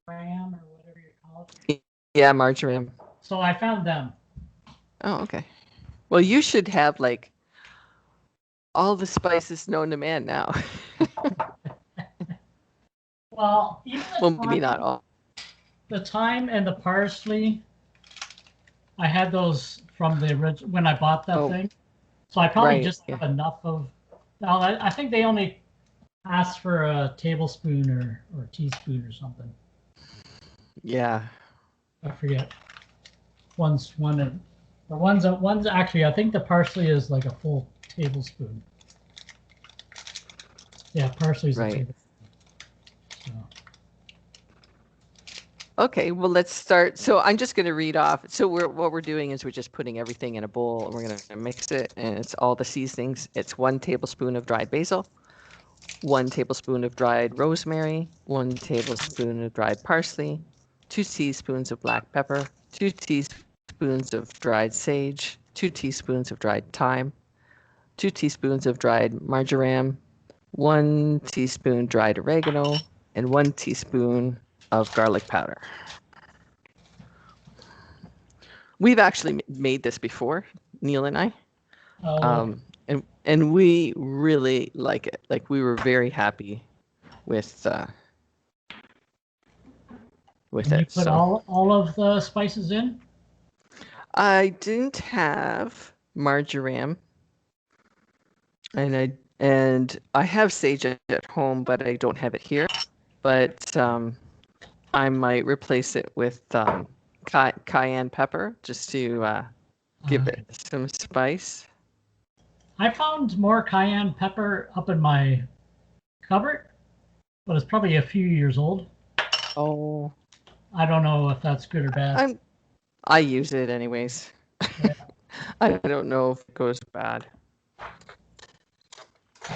or whatever you call Yeah, marjoram. it. So I found them. Oh, okay. Well, you should have like all the spices known to man now. Well, even Well, maybe not all. the thyme and the parsley, I had those from the original when I bought that Oh, thing. So I probably right. just Yeah. have enough of. Now I think they only ask for a tablespoon or teaspoon or something. Yeah. I forget. One of the one's actually I think the parsley is like a full tablespoon. Yeah, parsley is a Right. tablespoon. So, Okay, well, let's start. So I'm just going to read off. So what we're doing is we're just putting everything in a bowl and we're going to mix it, and it's all the seasonings. It's 1 tablespoon of dried basil, 1 tablespoon of dried rosemary, 1 tablespoon of dried parsley, 2 teaspoons of black pepper, 2 teaspoons of dried sage, 2 teaspoons of dried thyme, 2 teaspoons of dried marjoram, 1 teaspoon dried oregano, and 1 teaspoon of garlic powder. We've actually made this before, Neil and I, oh, okay. and we really like it. Like we were very happy with with And you it. put So all of the spices in? I didn't have marjoram, and I have sage at home, but I don't have it here. But I might replace it with cayenne pepper just to give it Okay. some spice. I found more cayenne pepper up in my cupboard, but it's probably a few years old. Oh, I don't know if that's good or bad. I'm I use it anyways. Yeah. I don't know if it goes bad.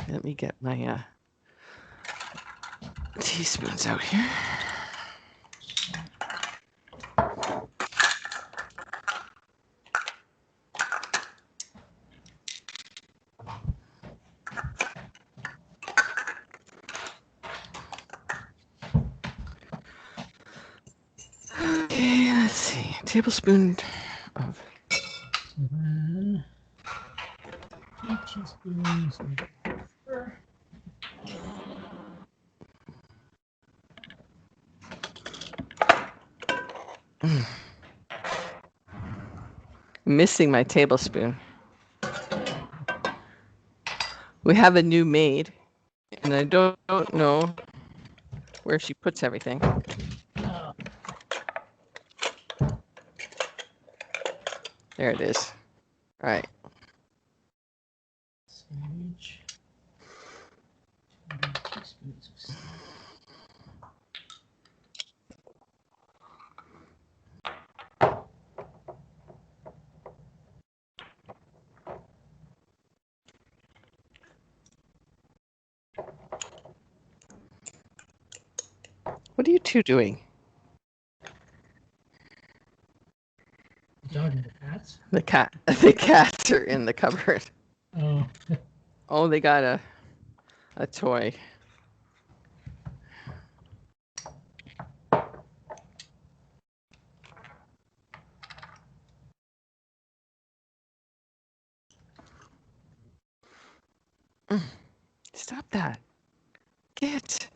Let me get my teaspoons out here. Okay, let's see. A tablespoon of. So then 2 teaspoons of pepper. Missing my tablespoon. We have a new maid, and I don't know where she puts everything. Uh, There it is. All right. Sage. 2 teaspoons of sage. What are you two doing? The dog and the cats. The cat. The cats are in the cupboard. Oh, Oh, they got a toy. Stop that. Get.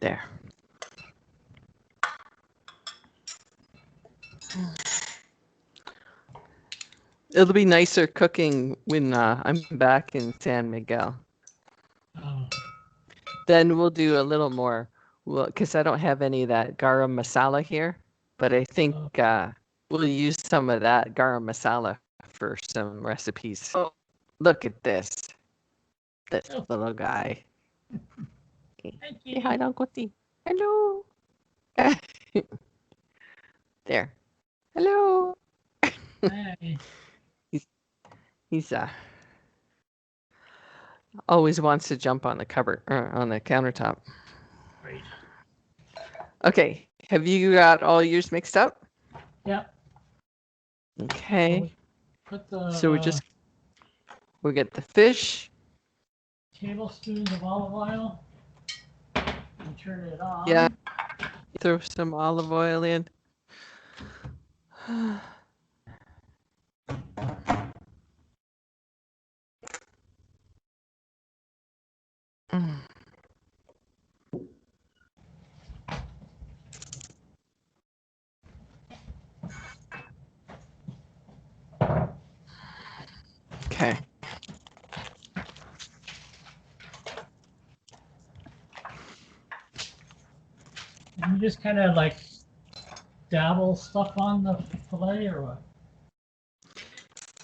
There. It'll be nicer cooking when I'm back in San Miguel. Oh, Then we'll do a little more, well, because I don't have any of that garam masala here, but I think we'll use some of that garam masala for some recipes. Oh, look at this little guy. Say hi, Uncle T. Hello. There. Hello. hey. He's always wants to jump on the cupboard or on the countertop. Great. Okay, have you got all yours mixed up? Yeah. Okay. Put the So we get the fish. tablespoons of olive oil and turn it on. Yeah. Throw some olive oil in. Okay. And you just kind of like dabble stuff on the fillet or what?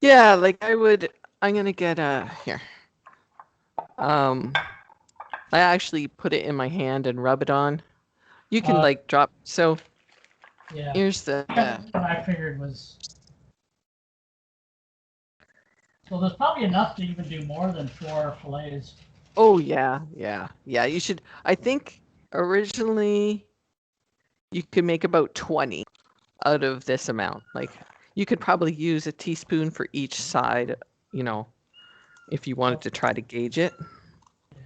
Yeah, like I'm gonna get here. I actually put it in my hand and rub it on. You can like drop, so Yeah. here's the What I figured was, so there's probably enough to even do more than 4 fillets. oh yeah, you should. I think originally you could make about 20 out of this amount. Like you could probably use a teaspoon for each side, you know, if you wanted to try to gauge it. Yeah.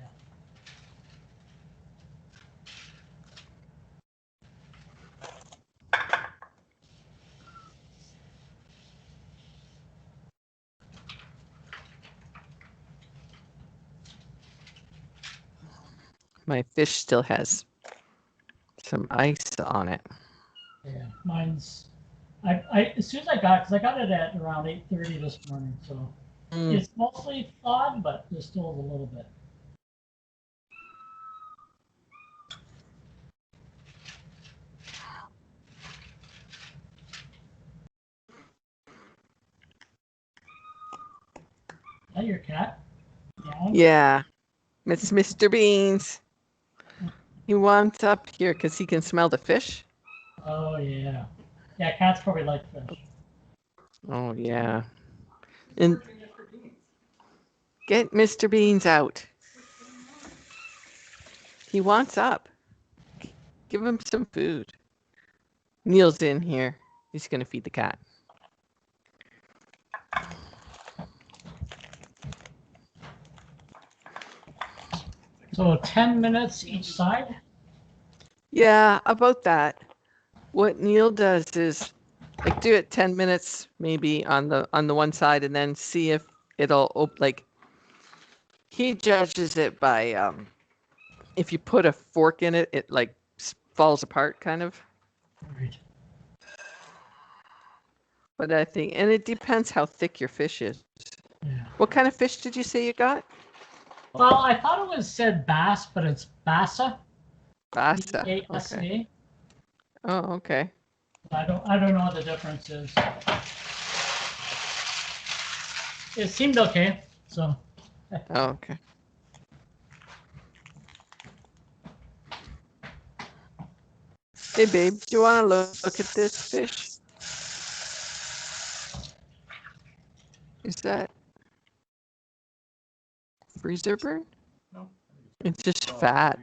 My fish still has some ice on it. Yeah, mine's. I as soon as I got, because I got it at around 8:30 this morning, so it's mostly thawed, but there's still a little bit. Is that your cat? Yeah, it's Mr. Beans. He wants up here because he can smell the fish. Oh yeah, yeah. Cats probably like fish. Oh yeah, and get Mr. Beans out. He wants up. Give him some food. Neil's in here. He's gonna feed the cat. So 10 minutes each side? Yeah, about that. What Neil does is like do it 10 minutes maybe on the one side and then see if it'll like he judges it by if you put a fork in it, it like falls apart kind of. Right. But I think, and it depends how thick your fish is. Yeah. What kind of fish did you say you got? Well, I thought it was said bass, but it's bassa. Bassa. Bassa. Okay. Oh, okay. I don't know what the difference is. It seemed okay, so. Oh, okay. Hey, babe, do you want to look at this fish? Is that freezer burn? No. It's just fat.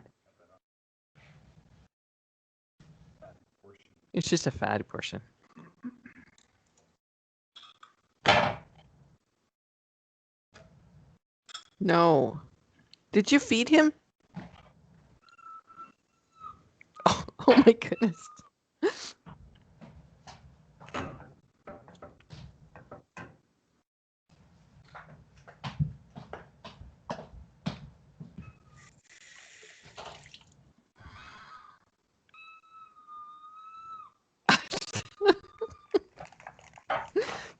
It's just a fatty portion. No. Did you feed him? Oh my goodness.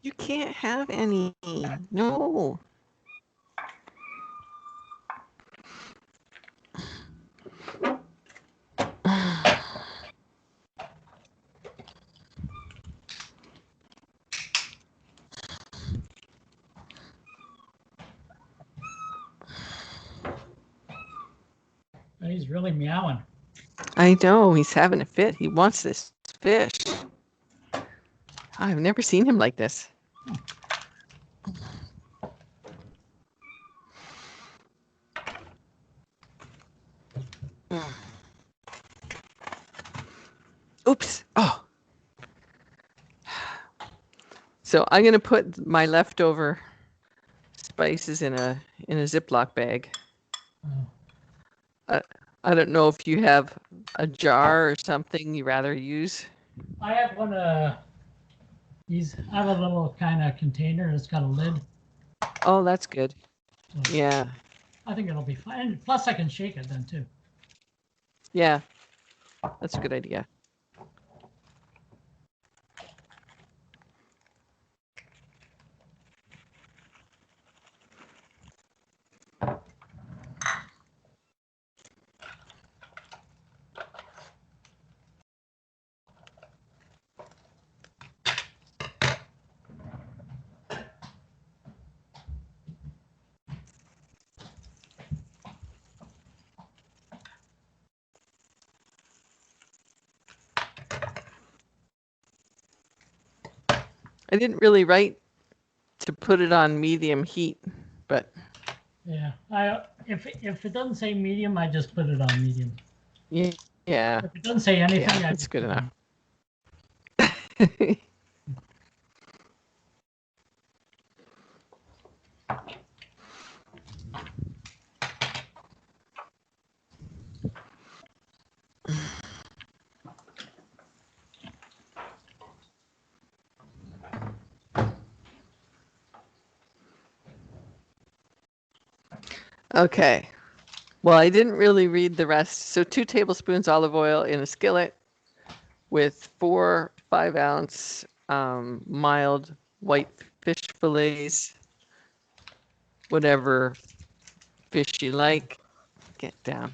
You can't have any. No. He's really meowing. I know, he's having a fit. He wants this fish. I've never seen him like this. Oops. Oh. So I'm going to put my leftover spices in a Ziploc bag. Oh. I don't know if you have a jar or something you rather use. I have one. I have a little kind of container. It's got a lid. Oh, that's good. So Yeah. I think it'll be fine. Plus, I can shake it then too. Yeah. That's a good idea. I didn't really write to put it on medium heat, but Yeah. If it doesn't say medium, I just put it on medium. yeah. If it doesn't say anything, Yeah, I that's just good put enough. Okay. Well, I didn't really read the rest. So 2 tablespoons olive oil in a skillet with 4 5-ounce mild white fish fillets, whatever fish you like. Get down.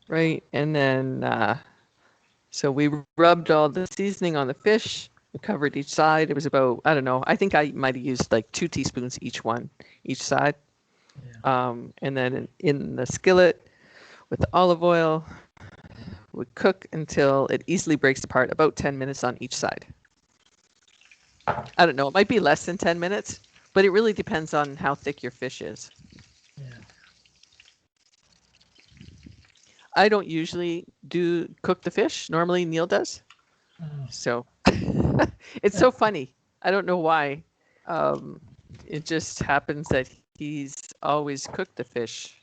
Right, and then so we rubbed all the seasoning on the fish. We covered each side. It was about, I don't know, I think I might have used like 2 teaspoons each side. Yeah. And then in the skillet with the olive oil, we cook until it easily breaks apart, about 10 minutes on each side. I don't know, it might be less than 10 minutes, but it really depends on how thick your fish is. Yeah. I don't usually cook the fish. Normally Neil does. Oh. So it's so funny. I don't know why. It just happens that he's always cooked the fish.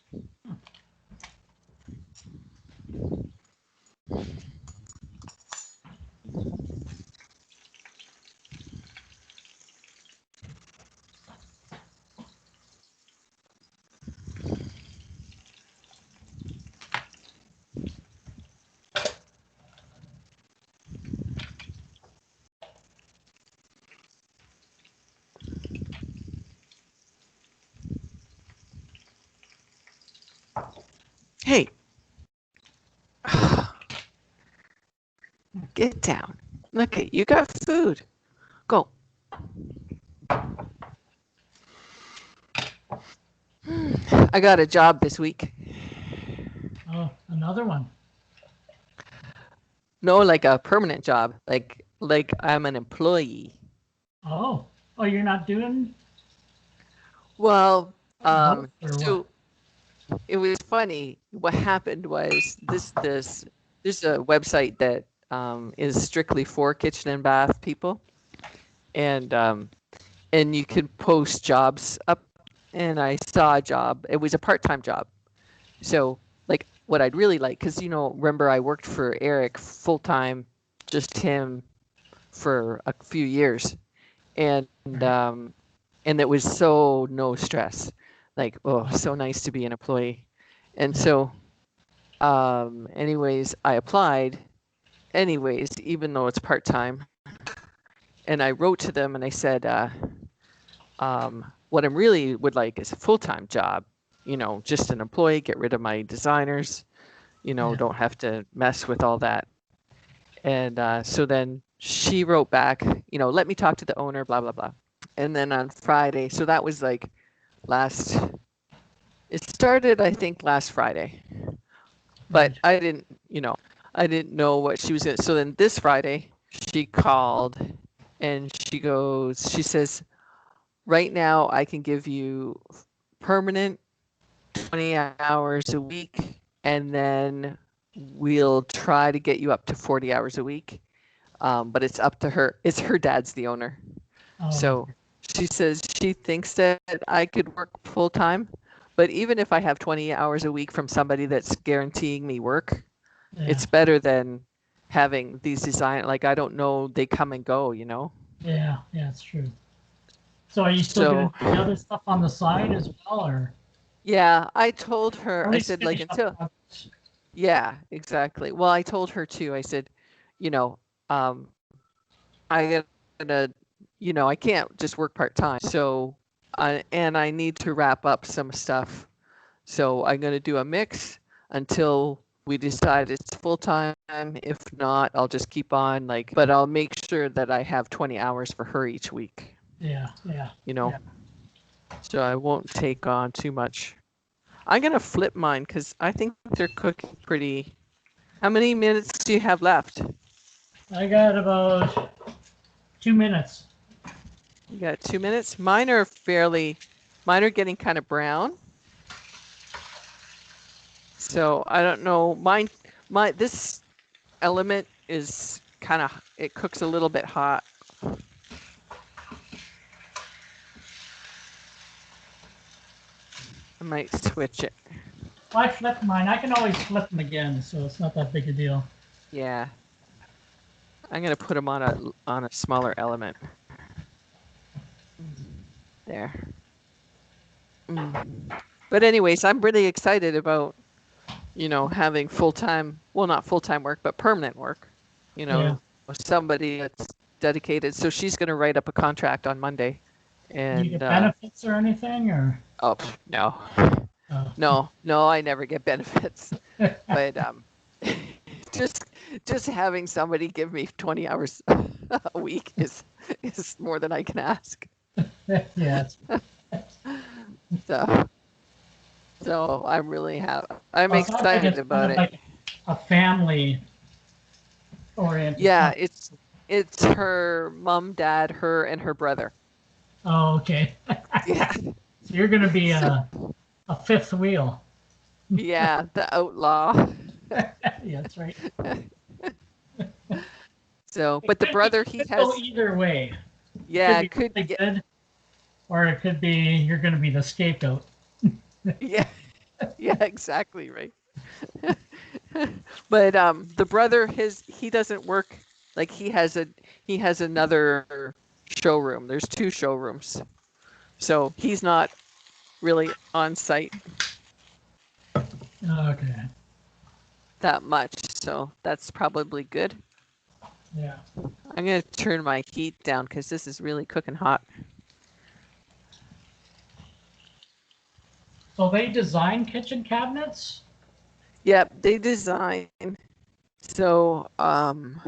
Hey, get down. Look at you got food. Go. I got a job this week. Oh, another one. No, like a permanent job. Like I'm an employee. Oh, oh, you're not doing Well, both or what? so it was funny. What happened was there's a website that is strictly for kitchen and bath people, and you can post jobs up. And I saw a job. It was a part-time job. So like what I'd really like, because remember I worked for Eric full time, just him for a few years, and and it was so no stress, like so nice to be an employee, and so anyways I applied anyways even though it's part time, and I wrote to them and I said what I really would like is a full time job, just an employee, get rid of my designers, don't have to mess with all that. And so then she wrote back, let me talk to the owner, blah, blah, blah. And then on Friday, so that was like it started, I think, last Friday. But Right. I didn't know what she was going to. So then this Friday, she called and she says, right now I can give you permanent 20 hours a week, and then we'll try to get you up to 40 hours a week. But it's up to her. It's her dad's the owner. Oh, So she says she thinks that I could work full time, but even if I have 20 hours a week from somebody that's guaranteeing me work, yeah, it's better than having these design, like I don't know, they come and go, yeah, yeah, it's true. So are you still So gonna do the other stuff on the side as well, or yeah, I told her, at I least said like finish up until, projects? yeah, exactly. Well, I told her too, I said, you know, um, I gotta, I can't just work part-time. So, and I need to wrap up some stuff. So I'm going to do a mix until we decide it's full-time. If not, I'll just keep on but I'll make sure that I have 20 hours for her each week, Yeah, yeah, you know, yeah. so I won't take on too much. I'm going to flip mine because I think they're cooking pretty. How many minutes do you have left? I got about 2 minutes. You got 2 minutes. Mine are getting kind of brown. So I don't know. This element is it cooks a little bit hot. I might switch it. Well, I flipped mine. I can always flip them again, so it's not that big a deal. Yeah. I'm gonna put them on a smaller element. There. But anyways, I'm really excited about, having full-time, well, not full-time work, but permanent work. Yeah. Somebody that's dedicated. So she's gonna write up a contract on Monday. Do you And get benefits or anything, or? oh no. Oh. No, I never get benefits. But just having somebody give me 20 hours a week is more than I can ask. Yeah. So I'm really I'm Well, it sounds like excited it's kind about of it. like a family oriented Yeah, company. it's her mom, dad, her, and her brother. Oh, okay. Yeah. So you're going to be So, a fifth wheel. yeah, the outlaw. Yeah, that's right. So, It but the could be, brother, it he could go has, either way. It could yeah, be could, really yeah, good, or it could be you're going to be the scapegoat. yeah, yeah, exactly right. But the brother, he doesn't work, like he has another showroom. There's two showrooms, so he's not really on site Okay. that much. So that's probably good. Yeah. I'm gonna turn my heat down because this is really cooking hot. So they design kitchen cabinets? Yep, they design. So, and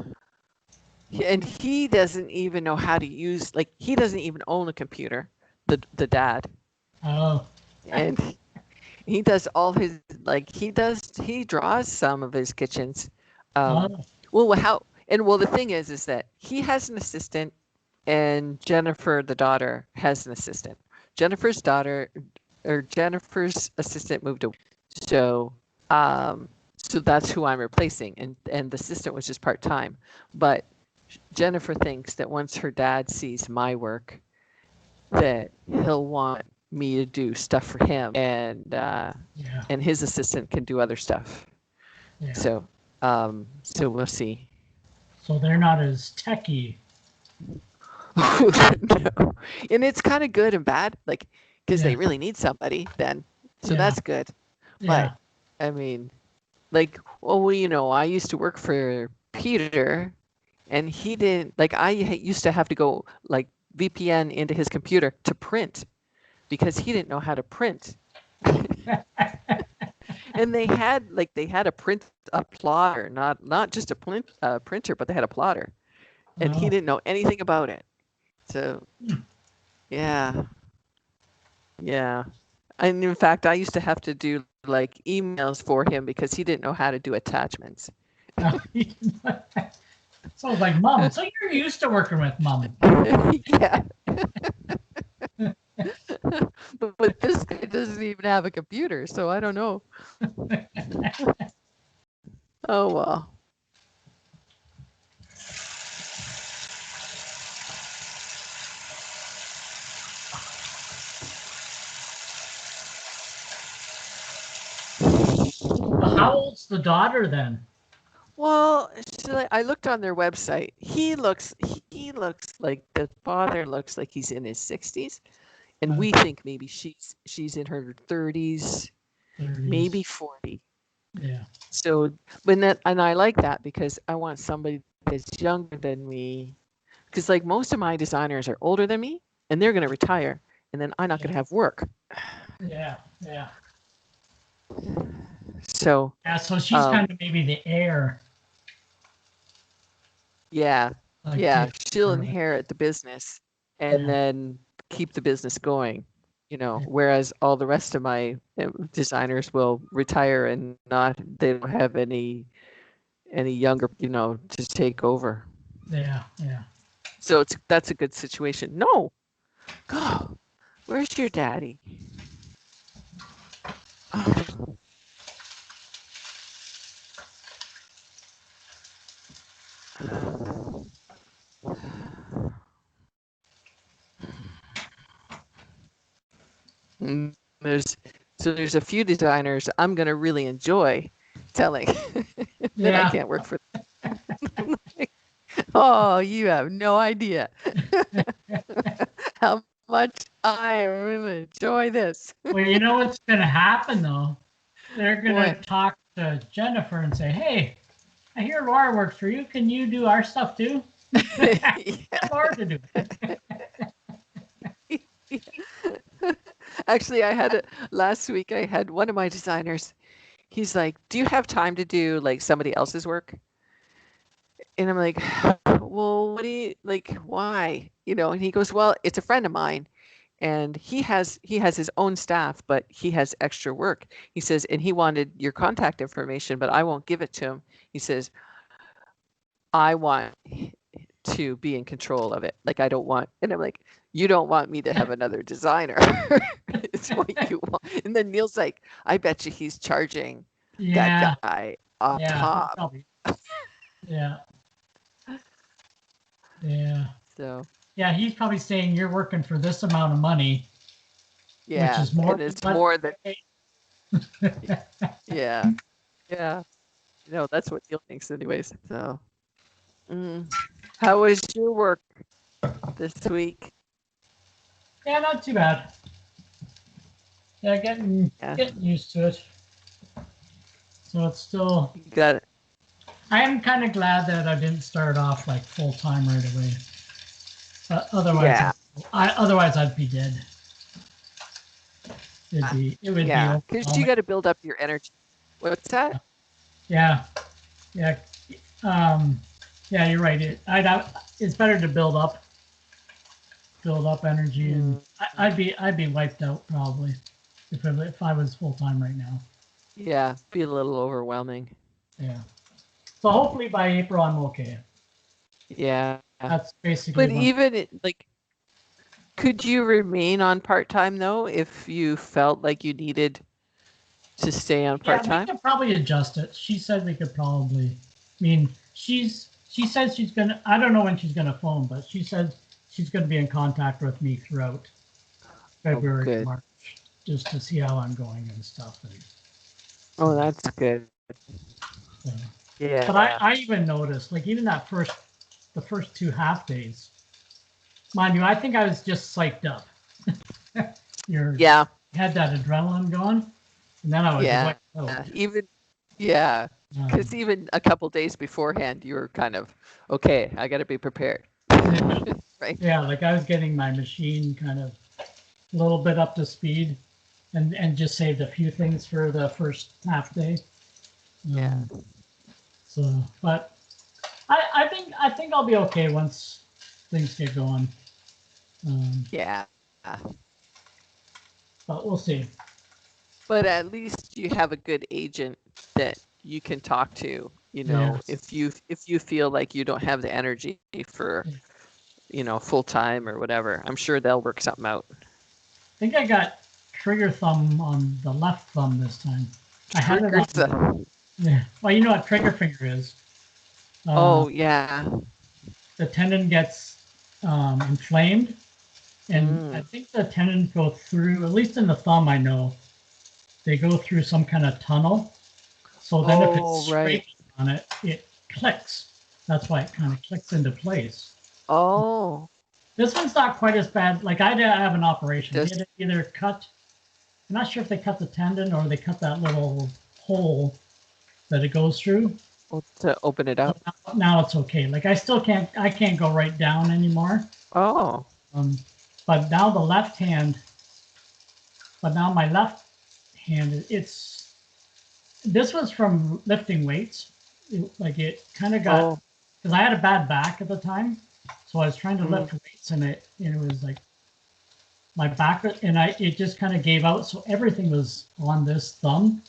he doesn't even know how to use, like, he doesn't even own a computer, the dad. Oh. And he does all his, like, he draws some of his kitchens. Oh. Well, the thing is that he has an assistant and Jennifer, the daughter, has an assistant. Jennifer's assistant moved away. So, so that's who I'm replacing. And the assistant was just part-time. But Jennifer thinks that once her dad sees my work, that he'll want me to do stuff for him, and his assistant can do other stuff. Yeah. So we'll see. So they're not as techy. No. And it's kind of good and bad, like, because Yeah. they really need somebody then. So Yeah. that's good. Yeah. But I mean, like, well, you know, I used to work for Peter, and he didn't, like, I used to have to go, like, VPN into his computer to print because he didn't know how to print. And they had a plotter, not just a printer, but they had a plotter, and he didn't know anything about it. So, yeah. And in fact, I used to have to do, like, emails for him because he didn't know how to do attachments. So it's like, Mom, so you're used to working with Mom. Yeah. But this guy doesn't even have a computer, so I don't know. Oh, well. How old's the daughter then? Well, I looked on their website. He looks like the father looks like he's in his 60s, and we think maybe she's in her 30s, maybe 40. Yeah. So, and I like that because I want somebody that's younger than me, because, like, most of my designers are older than me, and they're going to retire, and then I'm not going to have work. Yeah. Yeah. So. Yeah. So she's kind of maybe the heir. Yeah. Like, Yeah. She'll inherit the business and then keep the business going, you know, whereas all the rest of my designers will retire and they don't have any younger, you know, to take over. Yeah. Yeah. So that's a good situation. No. God, where's your daddy? Oh. There's a few designers I'm going to really enjoy telling that I can't work for them. Oh, you have no idea how much I am going to enjoy this. Well, you know what's going to happen, though? They're going to talk to Jennifer and say, hey, I hear Laura works for you. Can you do our stuff too? Get Laura to do it. Actually, last week I had one of my designers. He's like, do you have time to do, like, somebody else's work? And I'm like, well, what do you, like, why? You know, and he goes, well, it's a friend of mine, and he has his own staff, but he has extra work. He says, and he wanted your contact information, but I won't give it to him. He says, I want to be in control of it. Like, I don't want, and I'm like, you don't want me to have another designer. It's what you want. And then Neil's like, I bet you he's charging that guy on top. Yeah. Yeah. So. Yeah, he's probably saying you're working for this amount of money. Yeah, which is more. And it's more than. Yeah. Yeah. No, that's what Neil thinks, anyways. So. How was your work this week? Yeah, not too bad. Yeah, getting used to it. So it's still. You got it. I am kind of glad that I didn't start off like full time right away. Otherwise, I'd be dead. It would be. Because you got to build up your energy. What's that? Yeah, yeah, yeah. You're right. It's better to build up energy, and I'd be wiped out probably if I was full time right now. Yeah, be a little overwhelming. Yeah. So hopefully by April I'm okay. Yeah. That's basically But what. even like, could you remain on part-time though if you felt like you needed to stay on Yeah, we part-time? could probably adjust it. She said we could probably. I mean, she says she's gonna. I don't know when she's gonna phone, but she says she's gonna be in contact with me throughout Oh, February, good. March, just to see how I'm going and stuff. And Oh, that's good. so. Yeah. But I even noticed, like even the first 2 half days, mind you, I think I was just psyched up. You're Yeah. had that adrenaline going, and then I was Yeah. wiped out. Even yeah. Because even a couple days beforehand, you were kind of okay. I got to be prepared. Yeah, Right. yeah, like I was getting my machine kind of a little bit up to speed, and just saved a few things for the first half day. Yeah. So, but I think I'll be okay once things get going. Yeah. But we'll see. But at least you have a good agent that you can talk to, Yeah. if you feel like you don't have the energy for, full time or whatever. I'm sure they'll work something out. I think I got trigger thumb on the left thumb this time. I had it Trigger on. the Yeah. Well, you know what trigger finger is. Oh, yeah. The tendon gets inflamed, and I Mm. think the tendons go through. At least in the thumb, I know they go through some kind of tunnel. So then, if it's Oh, right. straight on it, it clicks. That's why it kind of clicks into place. Oh, This one's not quite as bad. Like I did have an operation. They just had to either cut. I'm not sure if they cut the tendon or they cut that little hole that it goes through. to open it up. Now it's okay. Like I still can't. I can't go right down anymore. Oh, Um, but now the left hand. But now my left hand. It's. This was from lifting weights. Like it kind of got oh, because I had a bad back at the time, so I was trying to mm. lift weights and it was like my back and it just kind of gave out. So everything was on this thumb.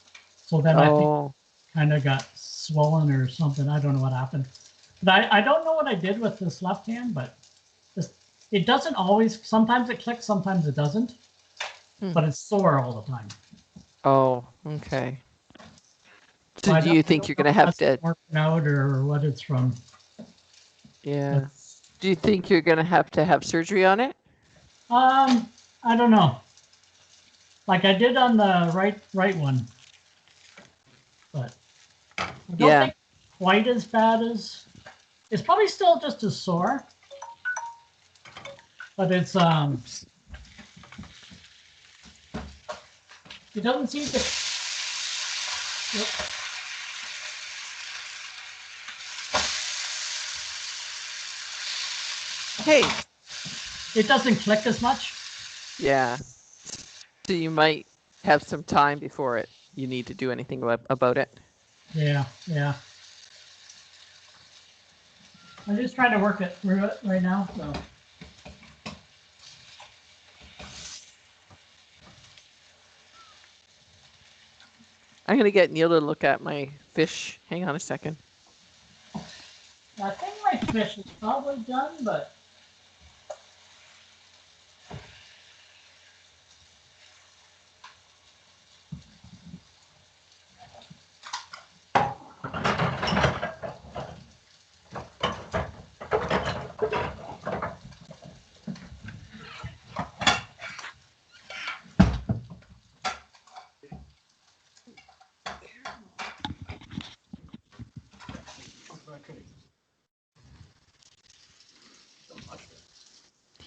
So then I think Oh, kind of got swollen or something. I don't know what happened, but I don't know what I did with this left hand. But this, it doesn't always. Sometimes it clicks, sometimes it doesn't. But it's sore all the time. oh, okay. So So do you I think don't you're know gonna if have that's to? working out or what it's from. But Yeah. Do you think you're gonna have surgery on it? I don't know. Like I did on the right one, but I don't Yeah. think quite as bad as. It's probably still just as sore, but Oops. it doesn't seem to. Hey. It doesn't click as much. Yeah. So you might have some time before you need to do anything about it. Yeah, yeah. I'm just trying to work it through it right now. So. I'm gonna get Neil to look at my fish. Hang on a second. I think my fish is probably done, but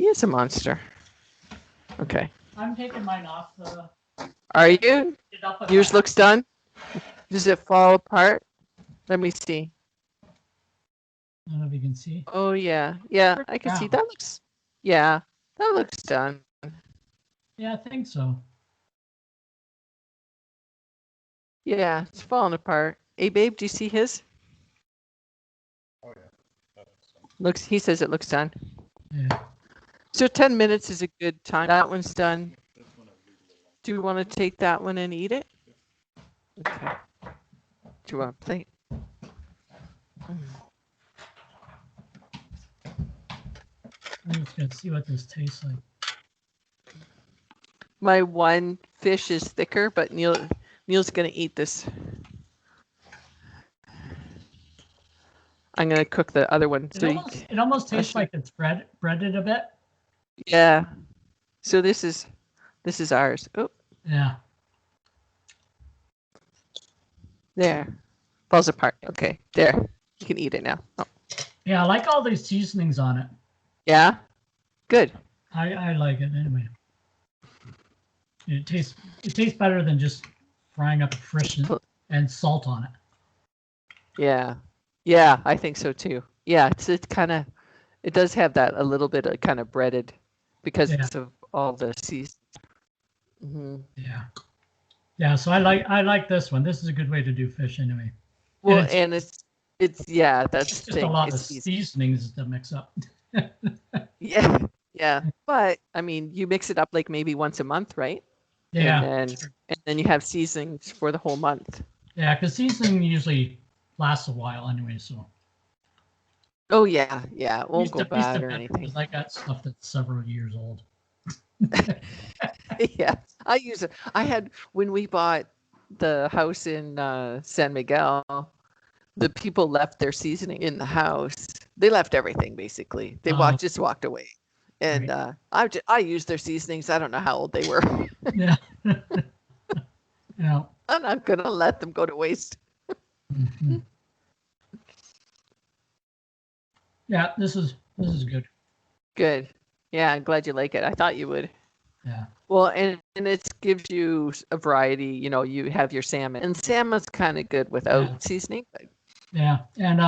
He is a monster. Okay. I'm taking mine off the. Are you? It up if I Yours have. looks done? Does it fall apart? Let me see. I don't know if you can see. Oh yeah. Yeah, I can see Down. that looks yeah, that looks done. Yeah, I think so. Yeah, it's falling apart. Hey, babe, do you see his? Oh yeah. He says it looks done. Yeah. So 10 minutes is a good time. That one's done. Do you want to take that one and eat it? Okay. Do you want a plate? I'm just gonna see what this tastes like. My one fish is thicker, but Neil's gonna eat this. I'm gonna cook the other one. It almost tastes like it's breaded a bit. Yeah. So this is ours. Oh, Yeah. there. Falls apart. Okay, there. You can eat it now. Oh. Yeah, I like all these seasonings on it. Yeah. Good. I like it anyway. It tastes better than just frying up fish and salt on it. Yeah. Yeah, I think so too. Yeah, it kind of, it does have that a little bit of kind of breaded because of all the seasons. Mm-hmm. Yeah. Yeah, so I like this one. This is a good way to do fish anyway. Well, and it's yeah, that's it's just a lot of seasonings to mix up. Yeah. Yeah. But I mean, you mix it up like maybe once a month, right? Yeah. And then you have seasonings for the whole month. Yeah, because seasoning usually lasts a while anyway, so. Oh yeah, yeah. It won't go bad or anything. I got stuff that's several years old. Yeah. I had, when we bought the house in San Miguel, the people left their seasoning in the house. They left everything basically. They just walked away. And right. I used their seasonings. I don't know how old they were. Yeah. Yeah. I'm not gonna let them go to waste. Mm-hmm. Yeah, this is good. Good. Yeah, I'm glad you like it. I thought you would. Yeah. Well, and it gives you a variety. You know, you have your salmon, and salmon's kind of good without seasoning. But... Yeah, and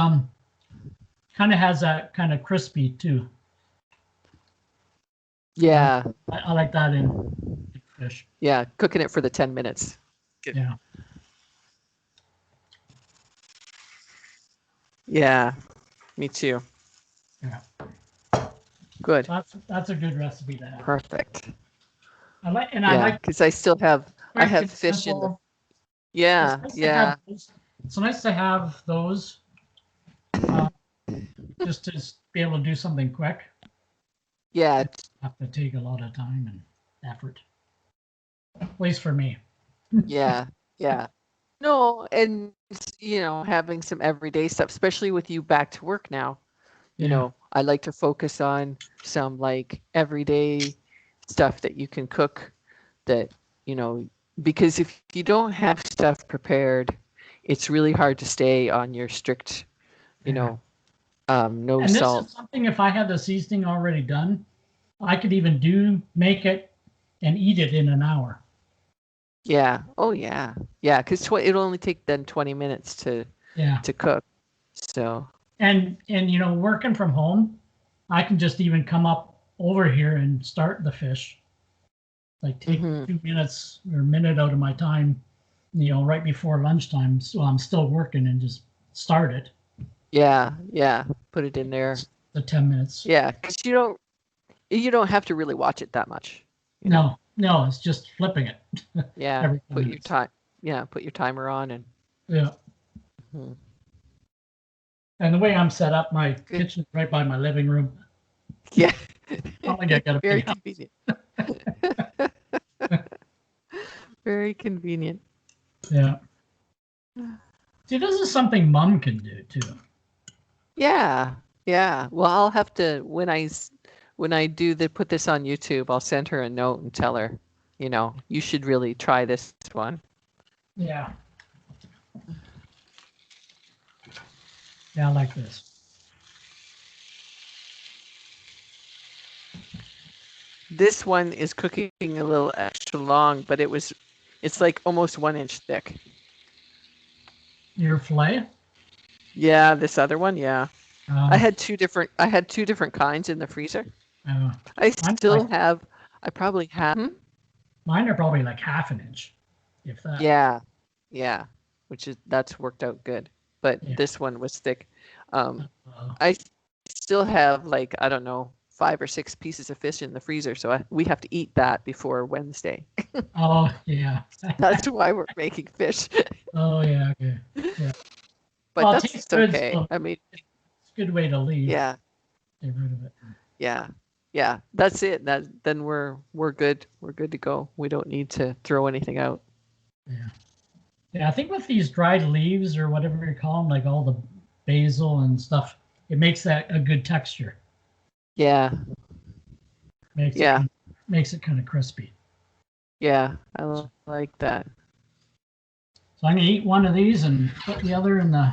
kind of has that kind of crispy too. Yeah. I like that in fish. Yeah, cooking it for the 10 minutes. Good. Yeah. Yeah, me too. Yeah. Good. That's a good recipe to have. Perfect. I like because I still have fish in the. Yeah, yeah. It's nice to have those, just to be able to do something quick. Yeah. Have to take a lot of time and effort. At least for me. Yeah, yeah. No, and having some everyday stuff, especially with you back to work now. You know, I like to focus on some like everyday stuff that you can cook that, because if you don't have stuff prepared, it's really hard to stay on your strict, no and salt. This is something, if I had the seasoning already done, I could even make it and eat it in an hour. Yeah. Oh yeah. Yeah. Because it'll only take then 20 minutes to cook. So. And working from home, I can just even come up over here and start the fish. Like take 2 minutes or a minute out of my time, right before lunchtime. So I'm still working and just start it. Yeah. Yeah. Put it in there. The 10 minutes. Yeah. Because you don't have to really watch it that much. No, it's just flipping it. Yeah. Put your time. Yeah. Put your timer on and. Yeah. Mm-hmm. And the way I'm set up, my kitchen is right by my living room. Yeah. Very convenient. Very convenient. Yeah. See, this is something Mom can do too. Yeah. Yeah. Well, I'll have to, when I put this on YouTube, I'll send her a note and tell her, you should really try this one. Yeah. Yeah, I like this. This one is cooking a little extra long, but it's like almost 1 inch thick. Your fillet? Yeah, this other one, yeah. I had two different kinds in the freezer. I probably have. Mine are probably like 1/2 inch, if that. Yeah, yeah. that's worked out good. But Yeah. this one was thick. Uh, I still have like, I don't know, 5 or 6 pieces of fish in the freezer, so we have to eat that before Wednesday. oh, yeah. That's why we're making fish. Oh, yeah. Okay. Yeah. But Well, it that's tastes good, okay. so I mean, it's a good way to leave. yeah, Get rid of it. yeah. That's it. Then we're good. We're good to go. We don't need to throw anything out. Yeah. Yeah, I think with these dried leaves or whatever you call them, like all the basil and stuff, it makes that a good texture. Yeah, Makes yeah, makes it kind of crispy. yeah. I like that. So I'm gonna eat one of these and put the other in the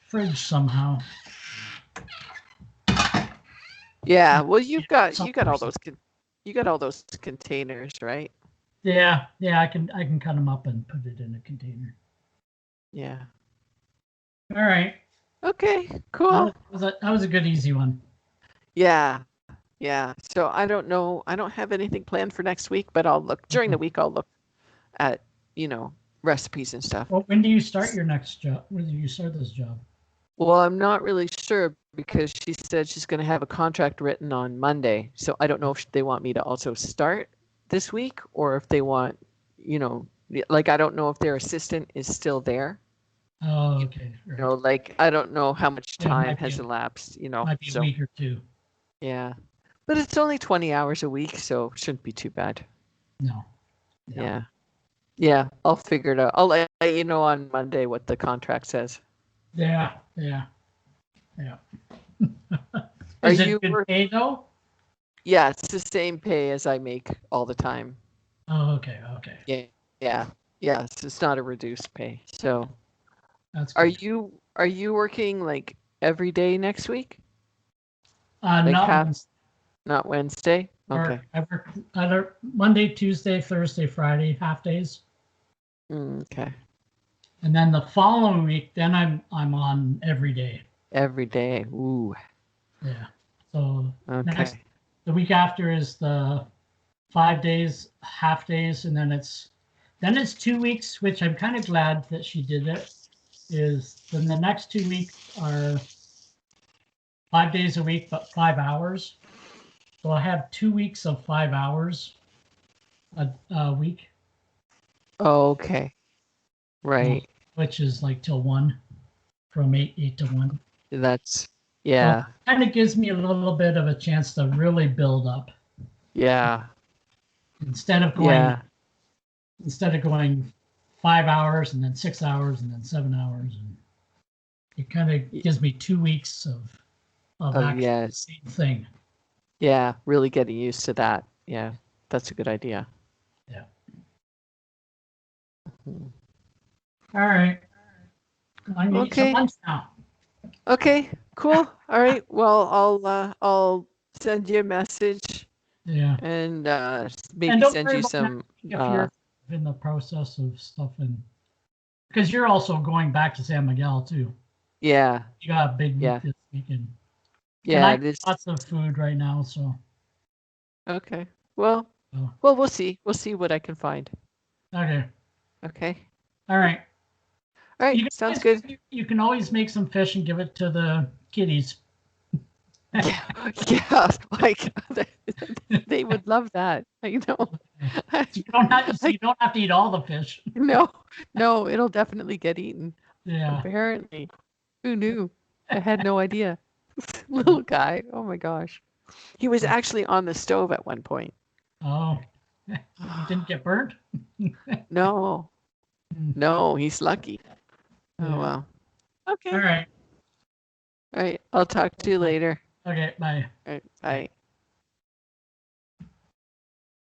fridge somehow. Yeah. Well, you got all Something. those containers, right? Yeah, I can cut them up and put it in a container. Yeah. All right. Okay. Cool. That was a good easy one. Yeah. Yeah. So I don't know. I don't have anything planned for next week, but I'll look during the week. I'll look at, recipes and stuff. Well, when do you start your next job? When do you start this job? Well, I'm not really sure because she said she's going to have a contract written on Monday. So I don't know if they want me to also start this week or if they want, like, I don't know if their assistant is still there. Oh, okay. Right. Like, I don't know how much Yeah, time has elapsed, Might be a week or two. Yeah. But it's only 20 hours a week, so it shouldn't be too bad. No. Yeah. Yeah, I'll figure it out. I'll let you know on Monday what the contract says. Yeah. Are Is it you good pay though? Yeah, it's the same pay as I make all the time. Oh, okay. Yeah. So it's not a reduced pay. So That's are good. you working like every day next week? Not Wednesday. Not Wednesday? Okay. I work either Monday, Tuesday, Thursday, Friday, half days. Okay. And then the following week, then I'm on every day. Every day. Ooh. Yeah. So Okay. the week after is the 5 days, half days, and then it's 2 weeks, which I'm kind of glad that she did it. Then the next 2 weeks are 5 days a week, but 5 hours. So I have 2 weeks of 5 hours a week. Okay. Right. Which is like till 1, from 8 to 1. That's, yeah. So kind of gives me a little bit of a chance to really build up. Yeah. Instead of going 5 hours and then 6 hours and then 7 hours, and it kind of gives me 2 weeks of actually the same thing. Yeah, really getting used to that. Yeah, that's a good idea. Yeah. All right. I'm gonna eat some lunch now. Okay, cool. All right. Well, I'll send you a message. Yeah. And maybe and send you some. If you're in the process of stuff, and because you're also going back to San Miguel too. Yeah. You got a big week this weekend. Yeah, and I have lots of food right now, so. Okay. Well, we'll see. We'll see what I can find. Okay. All right. Sounds good. You can always make some fish and give it to the kitties. Yeah, like they would love that. You don't have to eat all the fish. No, it'll definitely get eaten. Yeah. Apparently. Who knew? I had no idea. Little guy. Oh my gosh. He was actually on the stove at one point. Oh. He didn't get burnt? No, he's lucky. Oh, well. Okay. All right. All right. I'll talk to you later. Okay, bye. All right, bye.